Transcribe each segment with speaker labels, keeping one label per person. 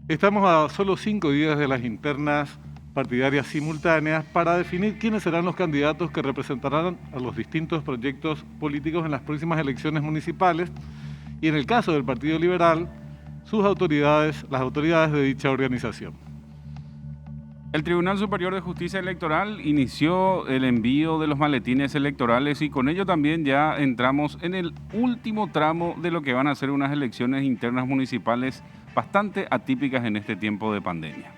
Speaker 1: Estamos a solo 5 días de las internas partidarias simultáneas para definir quiénes serán los candidatos que representarán a los distintos proyectos políticos en las próximas elecciones municipales y, en el caso del Partido Liberal, las autoridades de dicha organización.
Speaker 2: El Tribunal Superior de Justicia Electoral inició el envío de los maletines electorales y con ello también ya entramos en el último tramo de lo que van a ser unas elecciones internas municipales bastante atípicas en este tiempo de pandemia.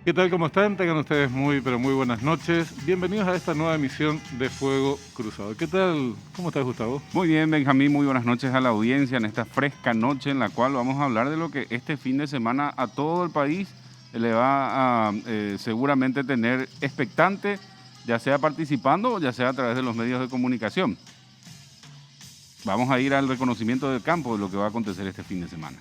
Speaker 1: ¿Qué tal? ¿Cómo están? Tengan ustedes muy buenas noches. Bienvenidos a esta nueva emisión de Fuego Cruzado. ¿Qué tal? ¿Cómo estás, Gustavo?
Speaker 2: Muy bien, Benjamín. Muy buenas noches a la audiencia en esta fresca noche en la cual vamos a hablar de lo que este fin de semana a todo el país le va a seguramente tener expectante, ya sea participando o ya sea a través de los medios de comunicación. Vamos a ir al reconocimiento del campo de lo que va a acontecer este fin de semana.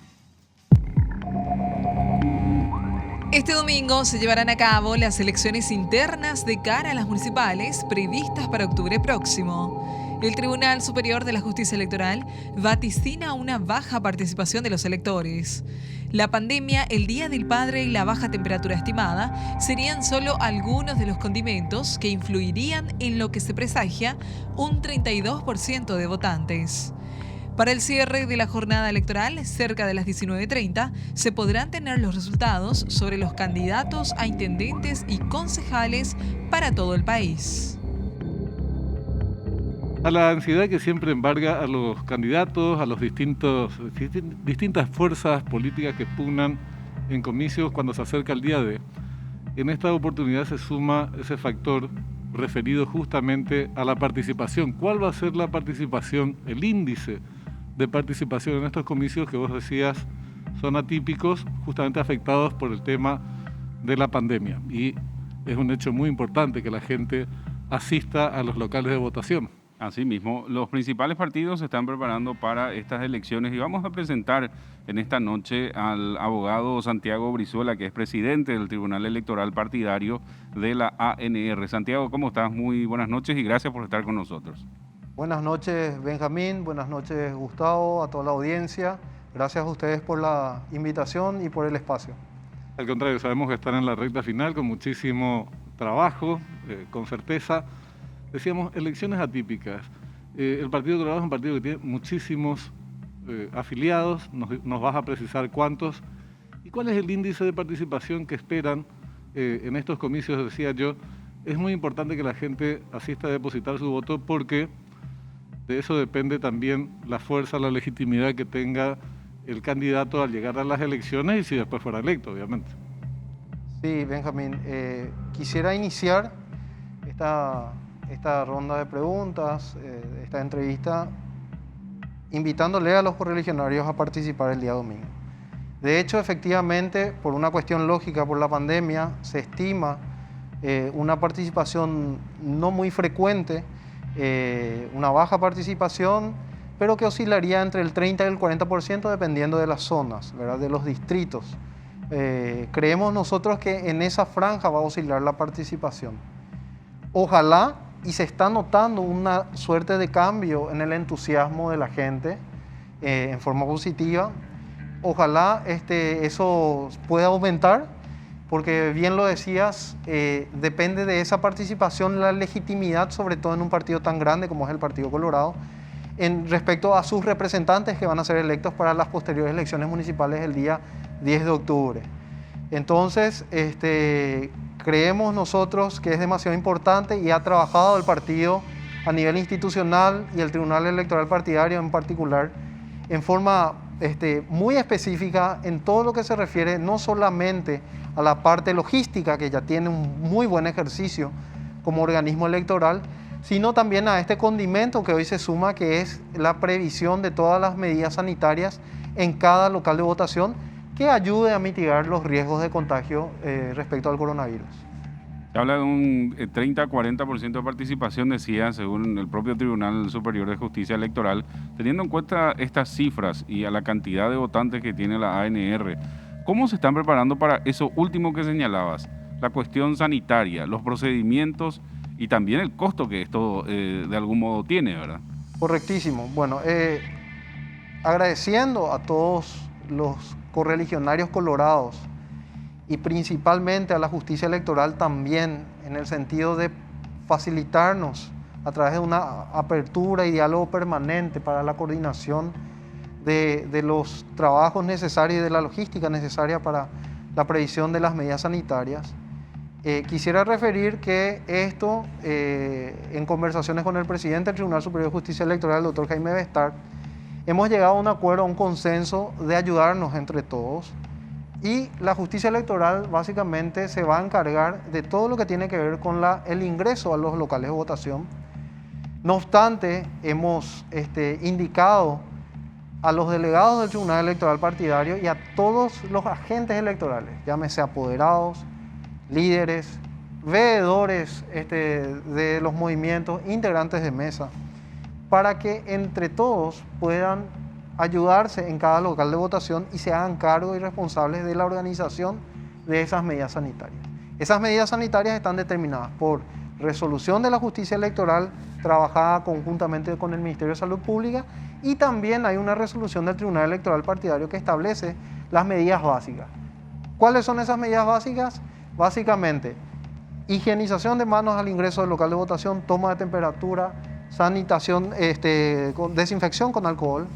Speaker 3: Este domingo se llevarán a cabo las elecciones internas de cara a las municipales previstas para octubre próximo. El Tribunal Superior de la Justicia Electoral vaticina una baja participación de los electores. La pandemia, el Día del Padre y la baja temperatura estimada serían solo algunos de los condimentos que influirían en lo que se presagia un 32% de votantes. Para el cierre de la jornada electoral, cerca de las 19:30, se podrán tener los resultados sobre los candidatos a intendentes y concejales para todo el país.
Speaker 1: A la ansiedad que siempre embarga a los candidatos, a los distintas fuerzas políticas que pugnan en comicios cuando se acerca el día D, en esta oportunidad se suma ese factor referido justamente a la participación. ¿Cuál va a ser la participación, el índice de participación en estos comicios que vos decías son atípicos, justamente afectados por el tema de la pandemia? Y es un hecho muy importante que la gente asista a los locales de votación.
Speaker 2: Asimismo, los principales partidos se están preparando para estas elecciones y vamos a presentar en esta noche al abogado Santiago Brizuela, que es presidente del Tribunal Electoral Partidario de la ANR. Santiago, ¿cómo estás? Muy buenas noches y gracias por estar con nosotros.
Speaker 4: Buenas noches, Benjamín. Buenas noches, Gustavo, a toda la audiencia. Gracias a ustedes por la invitación y por el espacio.
Speaker 1: Al contrario, sabemos que están en la recta final con muchísimo trabajo, con certeza. Decíamos, elecciones atípicas. El Partido Colorado es un partido que tiene muchísimos afiliados, nos vas a precisar cuántos. ¿Y cuál es el índice de participación que esperan en estos comicios? Decía yo, es muy importante que la gente asista a depositar su voto porque de eso depende también la fuerza, la legitimidad que tenga el candidato al llegar a las elecciones y si después fuera electo, obviamente.
Speaker 4: Sí, Benjamín. Quisiera iniciar esta ronda de preguntas, esta entrevista, invitándole a los correligionarios a participar el día domingo. De hecho, efectivamente, por una cuestión lógica, por la pandemia, se estima una participación no muy frecuente, una baja participación, pero que oscilaría entre el 30 y el 40% dependiendo de las zonas, ¿verdad? De los distritos. Creemos nosotros que en esa franja va a oscilar la participación. Ojalá, y se está notando una suerte de cambio en el entusiasmo de la gente en forma positiva, ojalá eso pueda aumentar, porque bien lo decías, depende de esa participación la legitimidad, sobre todo en un partido tan grande como es el Partido Colorado, respecto a sus representantes que van a ser electos para las posteriores elecciones municipales el día 10 de octubre. Entonces, creemos nosotros que es demasiado importante y ha trabajado el partido a nivel institucional y el Tribunal Electoral Partidario en particular en forma muy específica en todo lo que se refiere no solamente a la parte logística, que ya tiene un muy buen ejercicio como organismo electoral, sino también a este condimento que hoy se suma, que es la previsión de todas las medidas sanitarias en cada local de votación que ayude a mitigar los riesgos de contagio respecto al coronavirus.
Speaker 2: Se habla de un 30-40% de participación, decía, según el propio Tribunal Superior de Justicia Electoral. Teniendo en cuenta estas cifras y a la cantidad de votantes que tiene la ANR, ¿cómo se están preparando para eso último que señalabas? la cuestión sanitaria, los procedimientos y también el costo que esto de algún modo tiene, ¿verdad?
Speaker 4: Correctísimo. Bueno, agradeciendo a todos los correligionarios colorados y principalmente a la justicia electoral también, en el sentido de facilitarnos a través de una apertura y diálogo permanente para la coordinación de los trabajos necesarios y de la logística necesaria para la previsión de las medidas sanitarias. Quisiera referir que esto, en conversaciones con el presidente del Tribunal Superior de Justicia Electoral, el doctor Jaime Bestart, hemos llegado a un acuerdo, a un consenso de ayudarnos entre todos, y la justicia electoral básicamente se va a encargar de todo lo que tiene que ver con el ingreso a los locales de votación. No obstante, hemos indicado a los delegados del Tribunal Electoral Partidario y a todos los agentes electorales, llámese apoderados, líderes, veedores de los movimientos, integrantes de mesa, para que entre todos puedan ayudarse en cada local de votación y se hagan cargo y responsables de la organización de esas medidas sanitarias. Esas medidas sanitarias están determinadas por resolución de la justicia electoral trabajada conjuntamente con el Ministerio de Salud Pública, y también hay una resolución del Tribunal Electoral Partidario que establece las medidas básicas. ¿Cuáles son esas medidas básicas? Básicamente, higienización de manos al ingreso del local de votación, toma de temperatura, sanitación, desinfección con alcohol,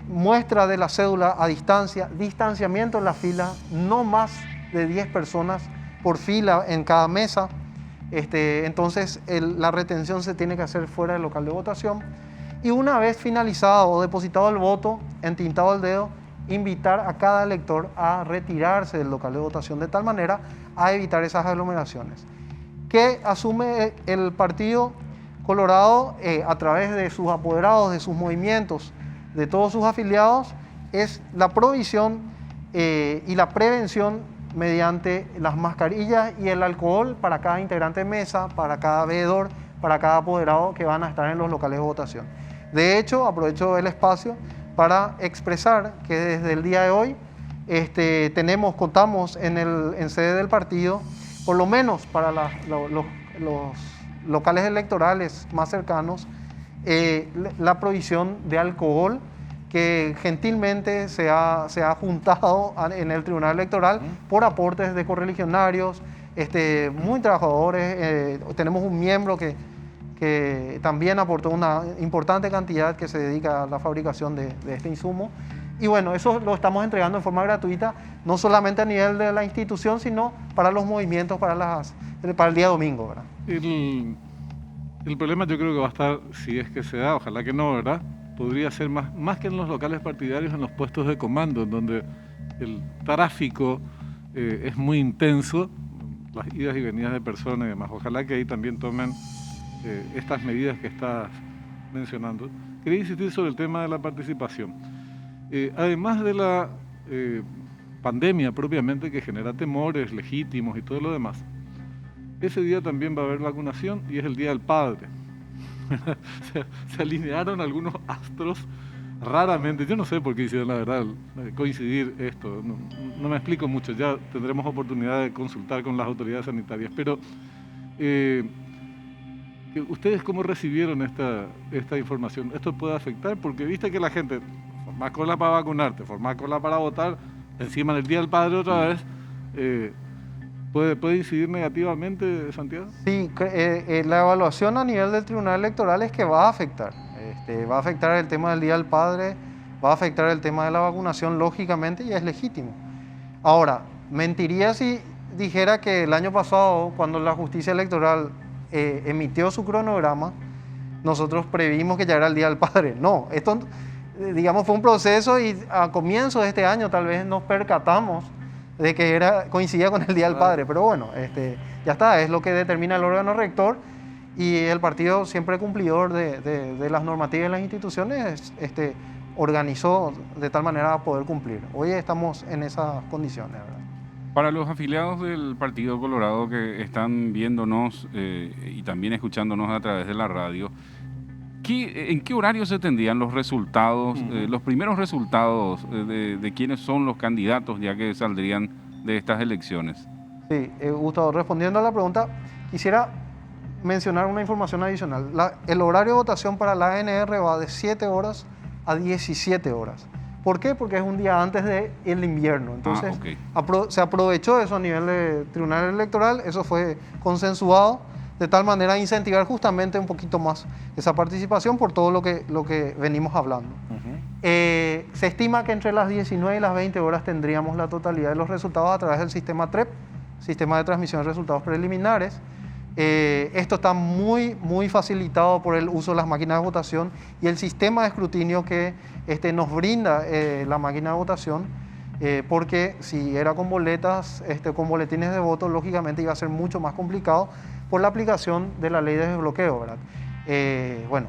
Speaker 4: muestra de la cédula a distancia, distanciamiento en la fila, no más de 10 personas por fila en cada mesa. Entonces la retención se tiene que hacer fuera del local de votación, y una vez finalizado o depositado el voto, entintado el dedo, invitar a cada elector a retirarse del local de votación de tal manera a evitar esas aglomeraciones. ¿Qué asume el Partido Colorado a través de sus apoderados, de sus movimientos, de todos sus afiliados? Es la provisión y la prevención mediante las mascarillas y el alcohol para cada integrante de mesa, para cada veedor, para cada apoderado que van a estar en los locales de votación. De hecho, aprovecho el espacio para expresar que desde el día de hoy contamos en sede del partido, por lo menos para los locales electorales más cercanos, la provisión de alcohol que gentilmente se ha juntado en el Tribunal Electoral por aportes de correligionarios, muy trabajadores. Tenemos un miembro que también aportó una importante cantidad que se dedica a la fabricación de este insumo. Y bueno, eso lo estamos entregando en forma gratuita, no solamente a nivel de la institución, sino para los movimientos, para el día domingo, ¿verdad?
Speaker 1: El problema yo creo que va a estar, si es que se da, ojalá que no, ¿verdad? Podría ser más que en los locales partidarios, en los puestos de comando, en donde el tráfico es muy intenso, las idas y venidas de personas y demás. Ojalá que ahí también tomen estas medidas que estás mencionando. Quería insistir sobre el tema de la participación. Además de la pandemia propiamente, que genera temores legítimos y todo lo demás, ese día también va a haber vacunación y es el Día del Padre. Se alinearon algunos astros raramente, yo no sé por qué hicieron, la verdad, coincidir esto, no me explico mucho, ya tendremos oportunidad de consultar con las autoridades sanitarias, pero ¿ustedes cómo recibieron esta información? ¿Esto puede afectar? Porque viste que la gente formás cola para vacunarte, formás cola para votar, encima del Día del Padre otra vez, ¿puede incidir negativamente, Santiago?
Speaker 4: Sí, la evaluación a nivel del Tribunal Electoral es que va a afectar. Va a afectar el tema del Día del Padre, va a afectar el tema de la vacunación, lógicamente, y es legítimo. Ahora, mentiría si dijera que el año pasado, cuando la justicia electoral emitió su cronograma, nosotros previmos que ya era el Día del Padre. No, esto, digamos, fue un proceso y a comienzos de este año tal vez nos percatamos de que coincidía con el Día del Padre, pero bueno, ya está, es lo que determina el órgano rector, y el partido, siempre cumplidor de las normativas de las instituciones, organizó de tal manera a poder cumplir. Hoy estamos en esas condiciones, ¿verdad?
Speaker 2: Para los afiliados del Partido Colorado que están viéndonos y también escuchándonos a través de la radio, ¿en qué horario se tendrían los resultados, los primeros resultados de quiénes son los candidatos ya que saldrían de estas elecciones?
Speaker 4: Sí, Gustavo, respondiendo a la pregunta, quisiera mencionar una información adicional. El horario de votación para la ANR va de 7 horas a 17 horas. ¿Por qué? Porque es un día antes del invierno. Entonces, se aprovechó eso a nivel de Tribunal Electoral, eso fue consensuado, de tal manera a incentivar justamente un poquito más esa participación por todo lo que venimos hablando. Se estima que entre las 19 y las 20 horas tendríamos la totalidad de los resultados a través del sistema TREP, Sistema de Transmisión de Resultados Preliminares. Esto está muy facilitado por el uso de las máquinas de votación y el sistema de escrutinio que nos brinda la máquina de votación, porque si era con boletas, con boletines de voto, lógicamente iba a ser mucho más complicado por la aplicación de la ley de desbloqueo, ¿verdad? Bueno,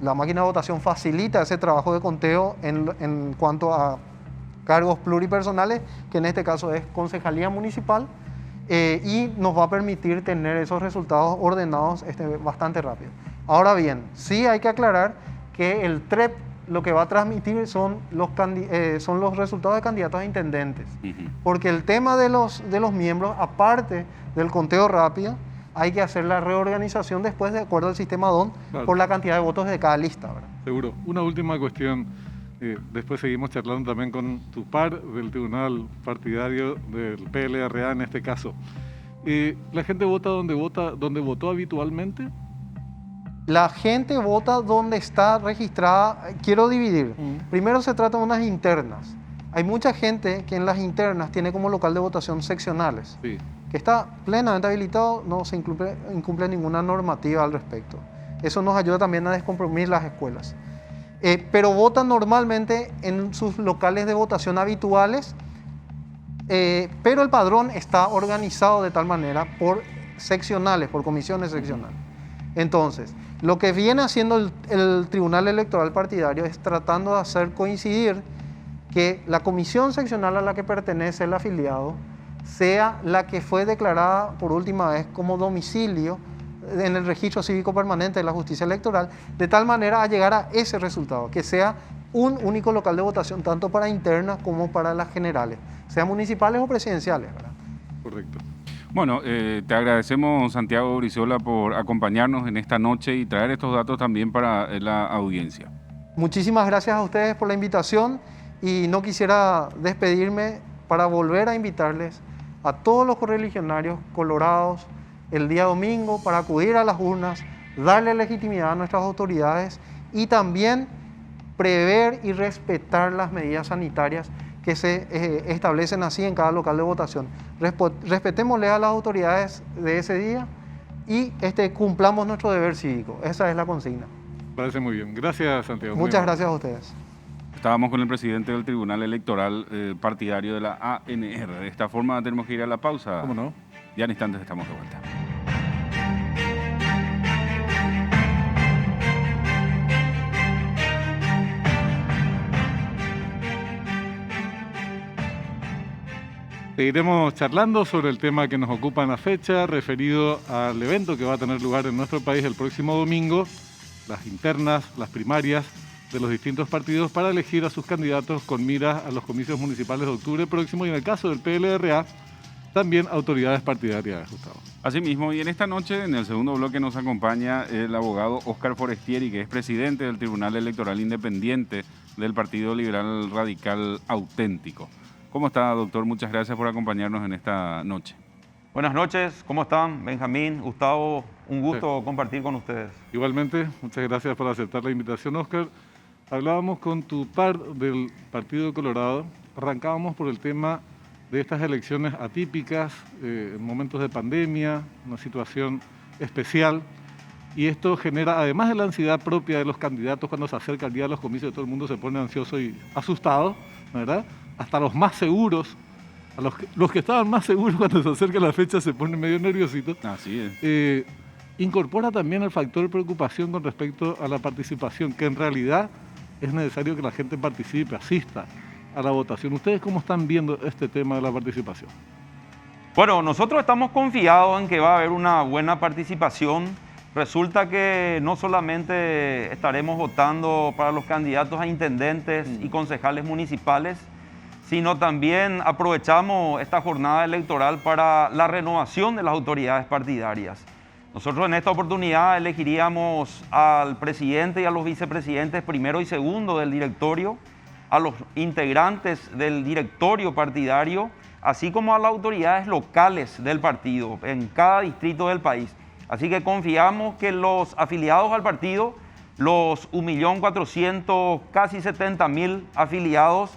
Speaker 4: la máquina de votación facilita ese trabajo de conteo en cuanto a cargos pluripersonales, que en este caso es concejalía municipal, y nos va a permitir tener esos resultados ordenados bastante rápido. Ahora bien, sí hay que aclarar que el TREP lo que va a transmitir son los resultados de candidatos a intendentes, porque el tema de los miembros, aparte del conteo rápido, hay que hacer la reorganización después de acuerdo al sistema DON, claro, por la cantidad de votos de cada lista, ¿verdad?
Speaker 1: Seguro. Una última cuestión. Después seguimos charlando también con tu par del Tribunal Partidario del PLRA en este caso. ¿La gente vota donde votó habitualmente?
Speaker 4: La gente vota donde está registrada. Quiero dividir. Primero se trata de unas internas. Hay mucha gente que en las internas tiene como local de votación seccionales, sí, que está plenamente habilitado, no se incumple ninguna normativa al respecto. Eso nos ayuda también a descomprimir las escuelas. Pero votan normalmente en sus locales de votación habituales, pero el padrón está organizado de tal manera por seccionales, por comisiones seccionales. Entonces, lo que viene haciendo el Tribunal Electoral Partidario es tratando de hacer coincidir que la comisión seccional a la que pertenece el afiliado sea la que fue declarada por última vez como domicilio en el registro cívico permanente de la justicia electoral, de tal manera a llegar a ese resultado, que sea un único local de votación, tanto para internas como para las generales, sean municipales o presidenciales, ¿verdad?
Speaker 1: Correcto.
Speaker 2: Bueno, te agradecemos, Santiago Brizuela, por acompañarnos en esta noche y traer estos datos también para la audiencia.
Speaker 4: Muchísimas gracias a ustedes por la invitación y no quisiera despedirme para volver a invitarles a todos los correligionarios colorados el día domingo para acudir a las urnas, darle legitimidad a nuestras autoridades y también prever y respetar las medidas sanitarias que se establecen así en cada local de votación. Respetémosle a las autoridades de ese día y cumplamos nuestro deber cívico. Esa es la consigna.
Speaker 1: Parece muy bien. Gracias, Santiago.
Speaker 4: Muchas gracias a ustedes.
Speaker 2: Estábamos con el presidente del Tribunal Electoral Partidario de la ANR. De esta forma tenemos que ir a la pausa.
Speaker 1: ¿Cómo no?
Speaker 2: Ya en instantes estamos de vuelta.
Speaker 1: Seguiremos charlando sobre el tema que nos ocupa en la fecha, referido al evento que va a tener lugar en nuestro país el próximo domingo, las internas, las primarias de los distintos partidos para elegir a sus candidatos con miras a los comicios municipales de octubre próximo y en el caso del PLRA, también autoridades partidarias, Gustavo.
Speaker 2: Asimismo, y en esta noche, en el segundo bloque, nos acompaña el abogado Óscar Forestieri, que es presidente del Tribunal Electoral Independiente del Partido Liberal Radical Auténtico. ¿Cómo está, doctor? Muchas gracias por acompañarnos en esta noche.
Speaker 5: Buenas noches, ¿cómo están? Benjamín, Gustavo, un gusto compartir con ustedes.
Speaker 1: Igualmente, muchas gracias por aceptar la invitación, Óscar. Hablábamos con tu par del Partido Colorado, arrancábamos por el tema de estas elecciones atípicas, en momentos de pandemia, una situación especial, y esto genera, además de la ansiedad propia de los candidatos cuando se acerca el día de los comicios, todo el mundo se pone ansioso y asustado, ¿verdad? Hasta los más seguros, los que estaban más seguros cuando se acerca la fecha se ponen medio nerviositos.
Speaker 2: Así es.
Speaker 1: Incorpora también el factor de preocupación con respecto a la participación, que en realidad es necesario que la gente participe, asista a la votación. ¿Ustedes cómo están viendo este tema de la participación?
Speaker 5: Bueno, nosotros estamos confiados en que va a haber una buena participación. Resulta que no solamente estaremos votando para los candidatos a intendentes y concejales municipales, sino también aprovechamos esta jornada electoral para la renovación de las autoridades partidarias. Nosotros en esta oportunidad elegiríamos al presidente y a los vicepresidentes primero y segundo del directorio, a los integrantes del directorio partidario, así como a las autoridades locales del partido en cada distrito del país. Así que confiamos que los afiliados al partido, los 1.400.000, casi 70.000 afiliados,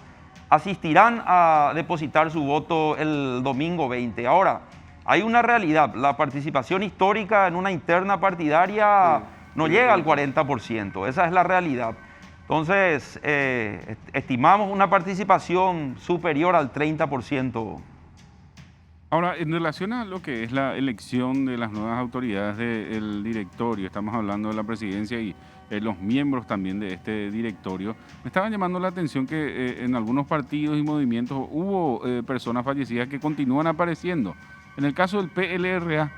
Speaker 5: asistirán a depositar su voto el domingo 20. Ahora, hay una realidad, la participación histórica en una interna partidaria no llega al 40%, esa es la realidad. Entonces, estimamos una participación superior al 30%.
Speaker 2: Ahora, en relación a lo que es la elección de las nuevas autoridades del directorio, estamos hablando de la presidencia y los miembros también de este directorio, me estaban llamando la atención que en algunos partidos y movimientos hubo personas fallecidas que continúan apareciendo. En el caso del PLRA,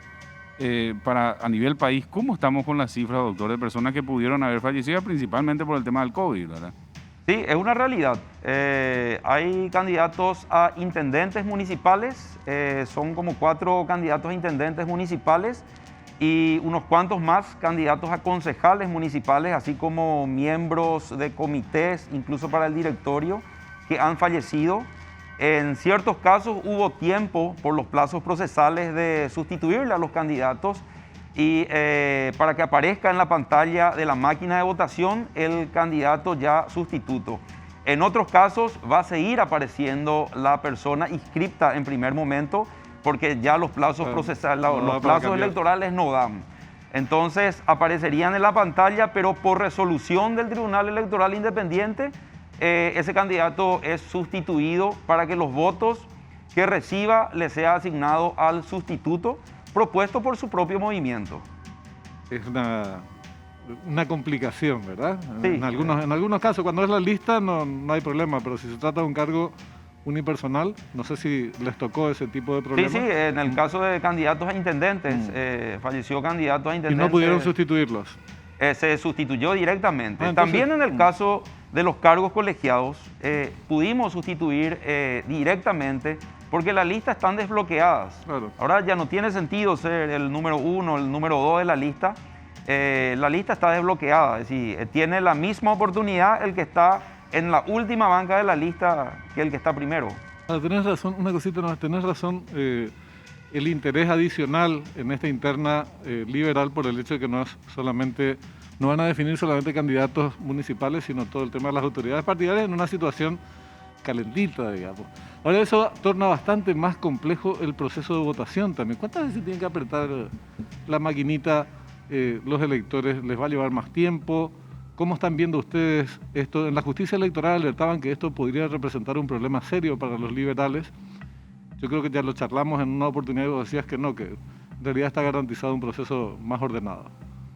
Speaker 2: a nivel país, ¿cómo estamos con las cifras, doctor, de personas que pudieron haber fallecido principalmente por el tema del COVID, verdad?
Speaker 5: Sí, es una realidad. Hay candidatos a intendentes municipales, son como 4 candidatos a intendentes municipales y unos cuantos más candidatos a concejales municipales, así como miembros de comités, incluso para el directorio, que han fallecido. En ciertos casos hubo tiempo por los plazos procesales de sustituirle a los candidatos y para que aparezca en la pantalla de la máquina de votación el candidato ya sustituto. En otros casos va a seguir apareciendo la persona inscripta en primer momento porque ya los plazos procesales, los plazos electorales no dan. Entonces aparecerían en la pantalla, pero por resolución del Tribunal Electoral Independiente, ese candidato es sustituido para que los votos que reciba le sea asignado al sustituto propuesto por su propio movimiento.
Speaker 1: Es una complicación, ¿verdad?
Speaker 5: Sí.
Speaker 1: En algunos casos, cuando es la lista no hay problema, pero si se trata de un cargo unipersonal, no sé si les tocó ese tipo de problemas.
Speaker 5: Sí, en el caso de candidatos a intendentes, falleció candidatos a intendentes.
Speaker 1: ¿Y no pudieron sustituirlos?
Speaker 5: Se sustituyó directamente.
Speaker 1: Entonces,
Speaker 5: también en el caso de los cargos colegiados, pudimos sustituir directamente porque las listas están desbloqueadas.
Speaker 1: Claro.
Speaker 5: Ahora ya no tiene sentido ser el número 1, el número 2 de la lista. La lista está desbloqueada, es decir, tiene la misma oportunidad el que está en la última banca de la lista que el que está primero.
Speaker 1: Tenés razón, una cosita más, tenés razón, el interés adicional en esta interna liberal por el hecho de que no van a definir solamente candidatos municipales, sino todo el tema de las autoridades partidarias en una situación calentita, digamos. Ahora eso torna bastante más complejo el proceso de votación también. ¿Cuántas veces tienen que apretar la maquinita los electores? ¿Les va a llevar más tiempo? ¿Cómo están viendo ustedes esto? En la justicia electoral alertaban que esto podría representar un problema serio para los liberales. Yo creo que ya lo charlamos en una oportunidad y vos decías que no, que en realidad está garantizado un proceso más ordenado.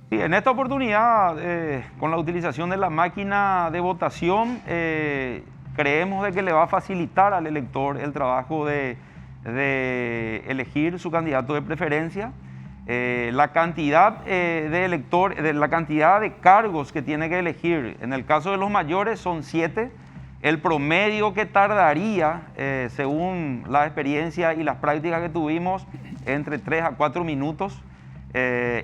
Speaker 5: Sí, en esta oportunidad, con la utilización de la máquina de votación, creemos de que le va a facilitar al elector el trabajo de elegir su candidato de preferencia. La cantidad la cantidad de cargos que tiene que elegir, en el caso de los mayores son 7. El promedio que tardaría, según la experiencia y las prácticas que tuvimos, entre 3 a 4 minutos.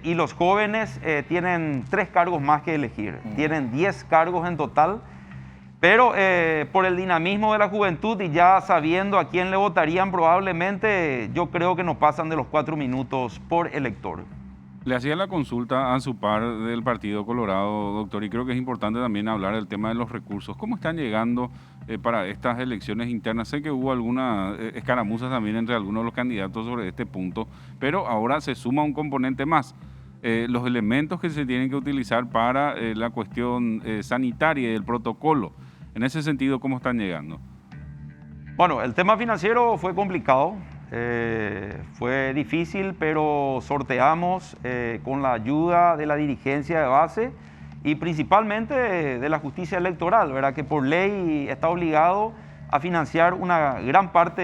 Speaker 5: Y los jóvenes tienen 3 cargos más que elegir, tienen 10 cargos en total. Pero por el dinamismo de la juventud y ya sabiendo a quién le votarían probablemente, yo creo que no pasan de los 4 minutos por elector.
Speaker 2: Le hacía la consulta a su par del Partido Colorado, doctor, y creo que es importante también hablar del tema de los recursos. ¿Cómo están llegando para estas elecciones internas? Sé que hubo algunas escaramuzas también entre algunos de los candidatos sobre este punto, pero ahora se suma un componente más. Los elementos que se tienen que utilizar para la cuestión sanitaria y el protocolo. En ese sentido, ¿cómo están llegando?
Speaker 5: Bueno, el tema financiero fue complicado, fue difícil, pero sorteamos con la ayuda de la dirigencia de base y principalmente de la justicia electoral, ¿verdad? Que por ley está obligado a financiar una gran parte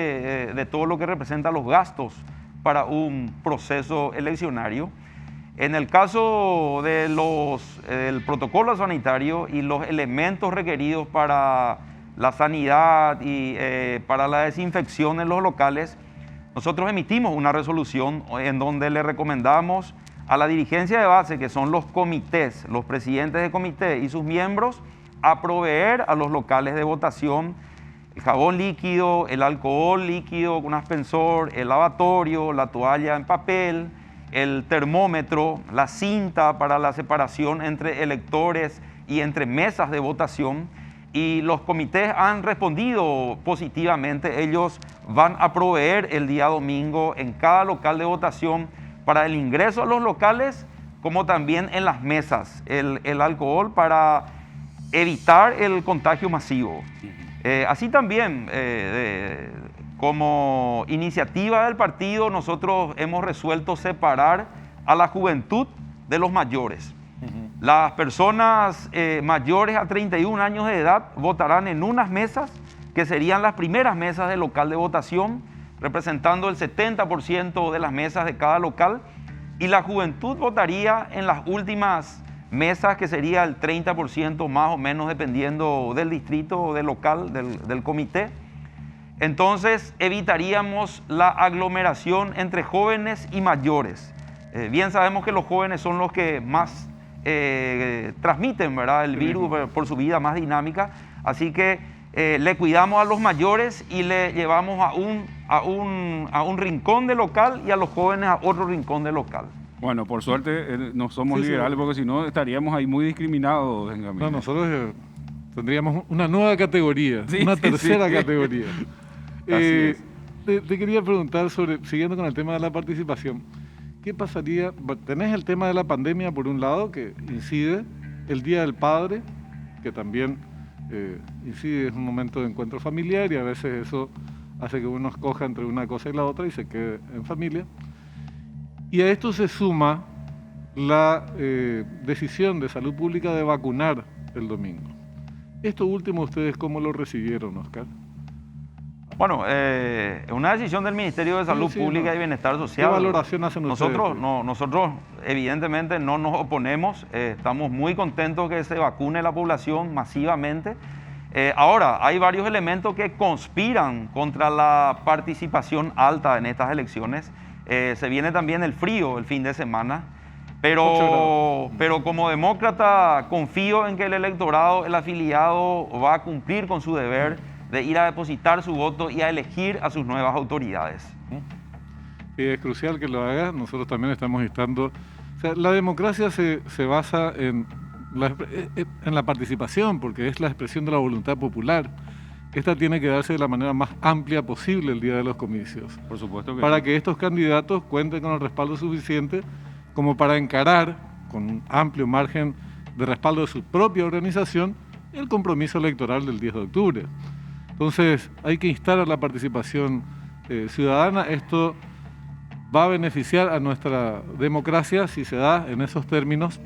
Speaker 5: de todo lo que representa los gastos para un proceso eleccionario. En el caso de del protocolo sanitario y los elementos requeridos para la sanidad y para la desinfección en los locales, nosotros emitimos una resolución en donde le recomendamos a la dirigencia de base, que son los comités, los presidentes de comité y sus miembros, a proveer a los locales de votación el jabón líquido, el alcohol líquido con aspersor, el lavatorio, la toalla en papel, el termómetro, la cinta para la separación entre electores y entre mesas de votación. Y los comités han respondido positivamente. Ellos van a proveer el día domingo en cada local de votación para el ingreso a los locales, como también en las mesas, el alcohol para evitar el contagio masivo. Así también, como iniciativa del partido, nosotros hemos resuelto separar a la juventud de los mayores. Las personas mayores a 31 años de edad votarán en unas mesas que serían las primeras mesas del local de votación, representando el 70% de las mesas de cada local, y la juventud votaría en las últimas mesas, que sería el 30% más o menos, dependiendo del distrito o del local, del comité. Entonces evitaríamos la aglomeración entre jóvenes y mayores. Bien sabemos que los jóvenes son los que más transmiten, ¿verdad?, el virus por su vida más dinámica, así que le cuidamos a los mayores y le llevamos a un rincón del local, y a los jóvenes a otro rincón del local.
Speaker 2: Bueno, por suerte no somos liberales, porque si no estaríamos ahí muy discriminados, Benjamín.
Speaker 1: No, nosotros tendríamos una nueva categoría, una tercera categoría. Te quería preguntar siguiendo con el tema de la participación, ¿qué pasaría? Tenés el tema de la pandemia por un lado, que incide, el Día del Padre, que también incide, es un momento de encuentro familiar, y a veces eso hace que uno escoja entre una cosa y la otra y se quede en familia. Y a esto se suma la decisión de salud pública de vacunar el domingo. Esto último, ¿ustedes cómo lo recibieron, Oscar?
Speaker 5: Bueno, es una decisión del Ministerio de Salud Pública y Bienestar Social.
Speaker 1: ¿Qué valoración hacen ustedes?
Speaker 5: Nosotros evidentemente no nos oponemos, estamos muy contentos que se vacune la población masivamente. Ahora, hay varios elementos que conspiran contra la participación alta en estas elecciones. Se viene también el frío el fin de semana, pero como demócrata confío en que el electorado, el afiliado, va a cumplir con su deber de ir a depositar su voto y a elegir a sus nuevas autoridades.
Speaker 1: Sí, es crucial que lo haga. Nosotros también estamos instando. O sea, la democracia se basa en la participación, porque es la expresión de la voluntad popular. Esta tiene que darse de la manera más amplia posible el día de los comicios.
Speaker 2: Por supuesto que
Speaker 1: para
Speaker 2: sí.
Speaker 1: que estos candidatos cuenten con el respaldo suficiente como para encarar con un amplio margen de respaldo de su propia organización el compromiso electoral del 10 de octubre. Entonces, hay que instar a la participación ciudadana. Esto va a beneficiar a nuestra democracia si se da en esos términos,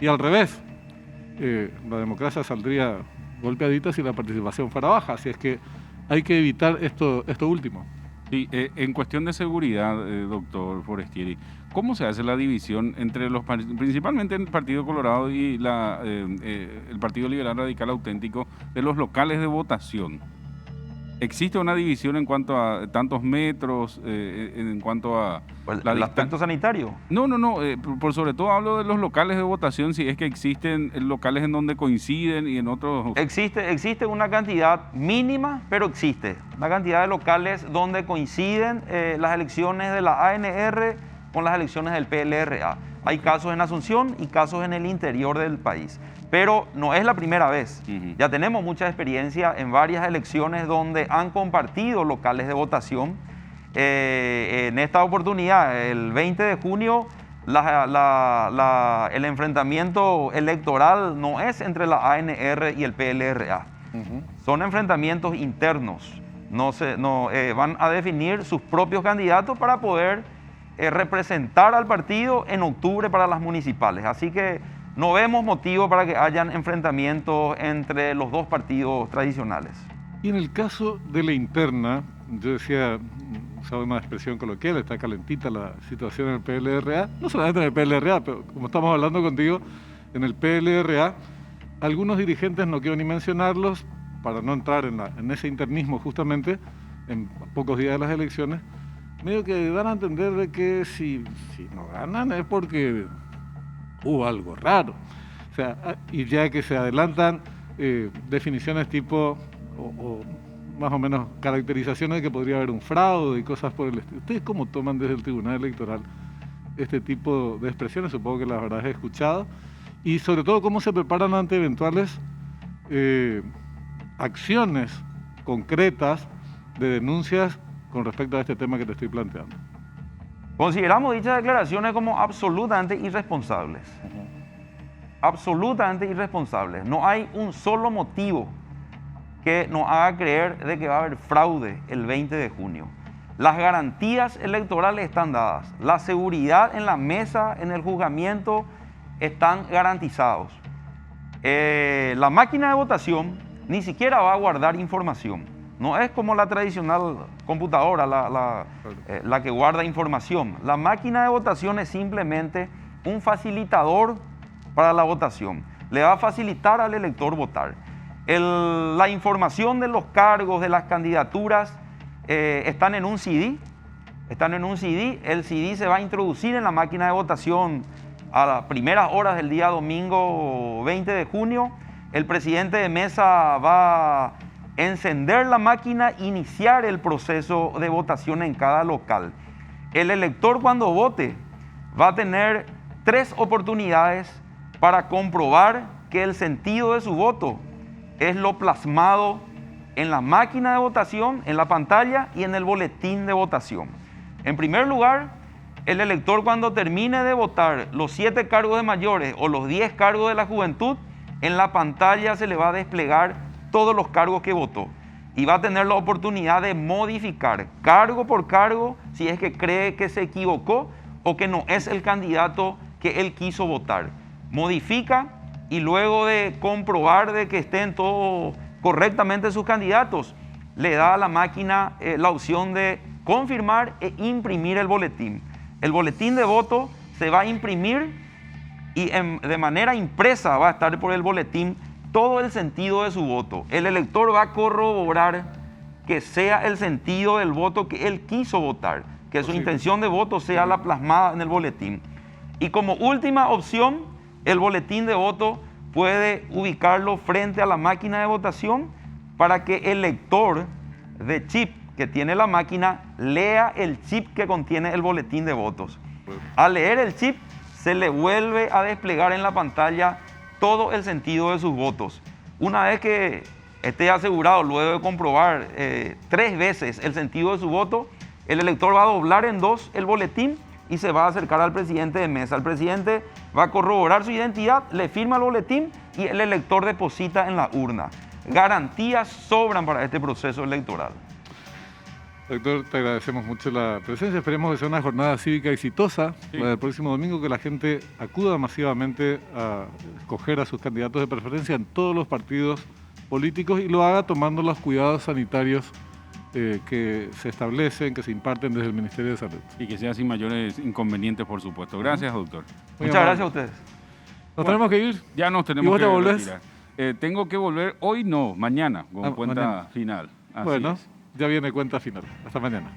Speaker 1: y al revés, la democracia saldría golpeadita si la participación fuera baja. Así es que hay que evitar esto último.
Speaker 2: Sí, en cuestión de seguridad, doctor Forestieri, ¿cómo se hace la división entre principalmente el Partido Colorado y el Partido Liberal Radical Auténtico, de los locales de votación? ¿Existe una división en cuanto a tantos metros, en cuanto a
Speaker 5: ¿El aspecto sanitario?
Speaker 2: No, por sobre todo hablo de los locales de votación, si es que existen locales en donde coinciden y en otros...
Speaker 5: Existe una cantidad mínima, pero existe una cantidad de locales donde coinciden las elecciones de la ANR con las elecciones del PLRA. Hay casos en Asunción y casos en el interior del país. Pero no es la primera vez. Ya tenemos mucha experiencia en varias elecciones donde han compartido locales de votación. En esta oportunidad, el 20 de junio, el enfrentamiento electoral no es entre la ANR y el PLRA. Son enfrentamientos internos. Van a definir sus propios candidatos para poder representar al partido en octubre para las municipales. Así que no vemos motivo para que hayan enfrentamientos entre los dos partidos tradicionales.
Speaker 1: Y en el caso de la interna, yo decía, usaba una expresión coloquial, está calentita la situación en el PLRA, no solamente en el PLRA, pero como estamos hablando contigo, en el PLRA, algunos dirigentes, no quiero ni mencionarlos, para no entrar en ese internismo justamente, en pocos días de las elecciones, medio que dan a entender de que si no ganan es porque hubo algo raro. O sea, y ya que se adelantan definiciones tipo, o más o menos caracterizaciones de que podría haber un fraude y cosas por el estilo. ¿Ustedes cómo toman desde el Tribunal Electoral este tipo de expresiones? Supongo que las habrás escuchado. Y sobre todo, ¿cómo se preparan ante eventuales acciones concretas de denuncias con respecto a este tema que te estoy planteando?
Speaker 5: Consideramos dichas declaraciones como absolutamente irresponsables. Absolutamente irresponsables. No hay un solo motivo que nos haga creer de que va a haber fraude el 20 de junio. Las garantías electorales están dadas. La seguridad en la mesa, en el juzgamiento, están garantizados. La máquina de votación ni siquiera va a guardar información. No es como la tradicional computadora, la que guarda información. La máquina de votación es simplemente un facilitador para la votación. Le va a facilitar al elector votar. La información de los cargos, de las candidaturas, están en un CD. Están en un CD. El CD se va a introducir en la máquina de votación a las primeras horas del día domingo 20 de junio. El presidente de mesa va a encender la máquina, iniciar el proceso de votación en cada local. El elector, cuando vote, va a tener 3 oportunidades para comprobar que el sentido de su voto es lo plasmado en la máquina de votación, en la pantalla y en el boletín de votación. En primer lugar, el elector, cuando termine de votar los 7 cargos de mayores o los 10 cargos de la juventud, en la pantalla se le va a desplegar todos los cargos que votó y va a tener la oportunidad de modificar cargo por cargo si es que cree que se equivocó o que no es el candidato que él quiso votar. Modifica y luego de comprobar de que estén todos correctamente sus candidatos, le da a la máquina la opción de confirmar e imprimir el boletín. El boletín de voto se va a imprimir y de manera impresa va a estar por el boletín todo el sentido de su voto. El elector va a corroborar que sea el sentido del voto que él quiso votar, que su intención de voto sea la plasmada en el boletín. Y como última opción, el boletín de voto puede ubicarlo frente a la máquina de votación para que el lector de chip que tiene la máquina lea el chip que contiene el boletín de votos. Al leer el chip, se le vuelve a desplegar en la pantalla todo el sentido de sus votos. Una vez que esté asegurado, luego de comprobar 3 veces el sentido de su voto, el elector va a doblar en 2 el boletín y se va a acercar al presidente de mesa. El presidente va a corroborar su identidad, le firma el boletín y el elector deposita en la urna. Garantías sobran para este proceso electoral.
Speaker 1: Doctor, te agradecemos mucho la presencia. Esperemos que sea una jornada cívica exitosa, la del próximo domingo, que la gente acuda masivamente a escoger a sus candidatos de preferencia en todos los partidos políticos y lo haga tomando los cuidados sanitarios que se establecen, que se imparten desde el Ministerio de Salud.
Speaker 2: Y que sea sin mayores inconvenientes, por supuesto. Gracias, doctor.
Speaker 5: Muchas gracias a ustedes.
Speaker 1: ¿Nos tenemos que ir?
Speaker 2: Ya nos tenemos
Speaker 1: ¿Y vos
Speaker 2: que
Speaker 1: te volvés?
Speaker 2: retirar. Tengo que volver hoy, no, mañana, con cuenta
Speaker 1: mañana.
Speaker 2: final. Así
Speaker 1: Bueno,
Speaker 2: es.
Speaker 1: ya viene cuenta final. Hasta mañana.